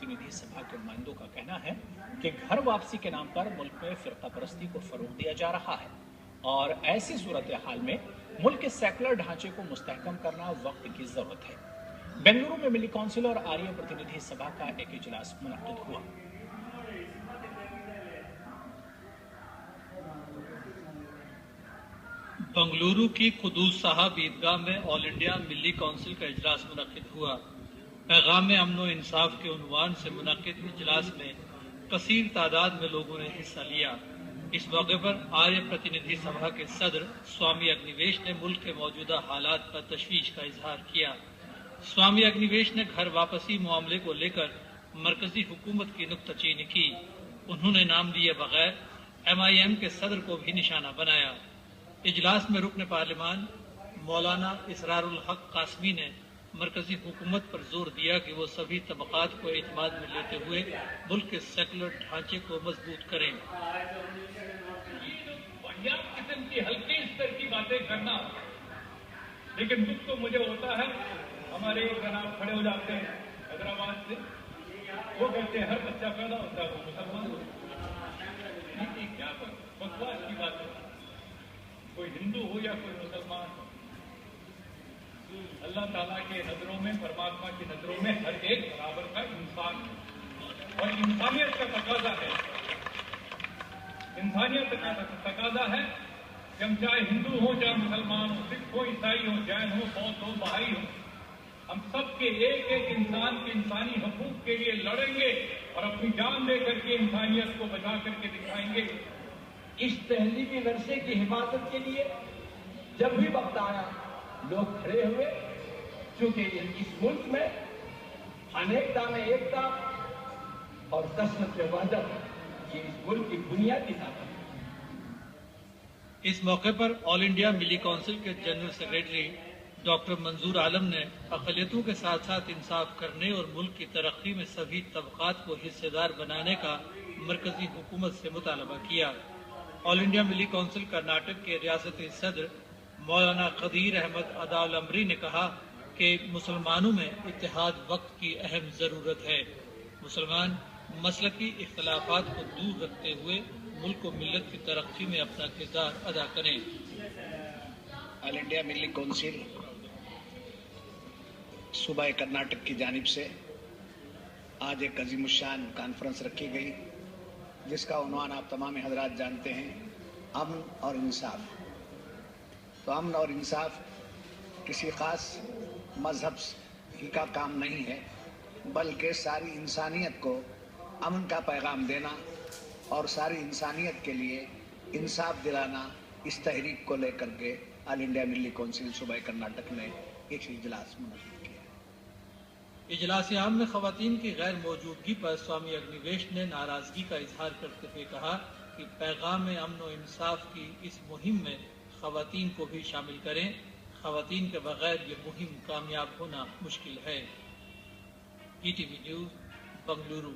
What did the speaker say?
प्रतिनिधि सभा के नुमाइंदों का कहना है कि घर वापसी के नाम पर मुल्क में फिरका परस्ती को फरोग दिया जा रहा है और ऐसी सूरत हाल में मुल्क के सेकुलर ढांचे को मुस्तहकम करना वक्त की जरूरत है। बेंगलुरु में मिली काउंसिल और आर्य प्रतिनिधि सभा का एक इजलास मुनक्किद हुआ। बंगलुरु की कुदूस साहब ईदगाह में ऑल इंडिया मिली काउंसिल का इजलास मुनक्किद हुआ। पैगाम अमन इंसाफ के उन्वान से मुनक्किद इजलास में कसीर तादाद में लोगों ने हिस्सा लिया। इस मौके पर आर्य प्रतिनिधि सभा के सदर स्वामी अग्निवेश ने मुल्क के मौजूदा हालात पर तशवीश का इजहार किया। स्वामी अग्निवेश ने घर वापसी मामले को लेकर मरकजी हुकूमत की नुक्ताचीनी की। उन्होंने नाम लिए बगैर MIM के सदर को भी निशाना बनाया। इजलास में रुकन पार्लिमान मौलाना इसरारुल हक कासमी ने मरकजी हुकूमत पर जोर दिया कि वो सभी तबकात को एतमाद में लेते हुए मुल्क के सेकुलर ढांचे को मजबूत करें। किस्म की हल्की स्तर की बातें करना, लेकिन दुख तो मुझे होता है, हमारे जनाब खड़े हो जाते हैं हैदराबाद से, वो कहते हैं हर बच्चा पैदा होता है वो मुसलमान होता है। क्या बकवास की बात है। कोई हिंदू हो या कोई मुसलमान हो, अल्लाह ताला के नजरों में, परमात्मा की नजरों में हर एक बराबर का इंसान है और इंसानियत का तकाजा है। इंसानियत का तकाजा है कि हम चाहे हिंदू हो, चाहे मुसलमान हो, सिख हो, ईसाई हो, जैन हो, बौद्ध हो, बहाई हो, हम सबके एक एक इंसान के इंसानी हकूक के लिए लड़ेंगे और अपनी जान दे करके इंसानियत को बचा करके दिखाएंगे। इस तहजीबी वर्षे की हिफाजत के लिए जब भी वक्त आया लोग खड़े हुए, क्योंकि इस मुल्क में अनेकता में एकता और कसरत में वहदत ये इस मुल्क की बुनियादी ताकत है। इस मौके पर ऑल इंडिया मिली काउंसिल के जनरल सेक्रेटरी डॉक्टर मंजूर आलम ने अक़लियतों के साथ साथ इंसाफ करने और मुल्क की तरक्की में सभी तबकात को हिस्सेदार बनाने का मरकजी हुकूमत से मुतालबा किया। ऑल इंडिया मिली काउंसिल कर्नाटक के रियासती सदर मौलाना कदीर अहमद अदालमरी ने कहा कि मुसलमानों में इत्तेहाद वक्त की अहम जरूरत है। मुसलमान मसलकी इख्तलाफात को दूर रखते हुए मुल्क को मिल्लत की तरक्की में अपना किरदार अदा करें। ऑल इंडिया मिली काउंसिल सूबा कर्नाटक की जानिब से आज एक अजीमुशान कॉन्फ्रेंस रखी गई, जिसका उन्वान आप तमाम हजरात जानते हैं, अमन और इंसाफ। तो अमन और इंसाफ किसी खास मजहब की का काम नहीं है, बल्कि सारी इंसानियत को अमन का पैगाम देना और सारी इंसानियत के लिए इंसाफ दिलाना, इस तहरीक को लेकर के ऑल इंडिया मिली काउंसिल सूबा कर्नाटक ने एक इजलास मुनक्किद किया। इजलास आम में खवातीन की गैर मौजूदगी पर स्वामी अग्निवेश ने नाराजगी का इजहार करते हुए कहा कि पैगाम अमन और इंसाफ की इस मुहिम में खवातीन को भी शामिल करें। खवातीन के बगैर ये मुहिम कामयाब होना मुश्किल है। ETV news, Bengaluru.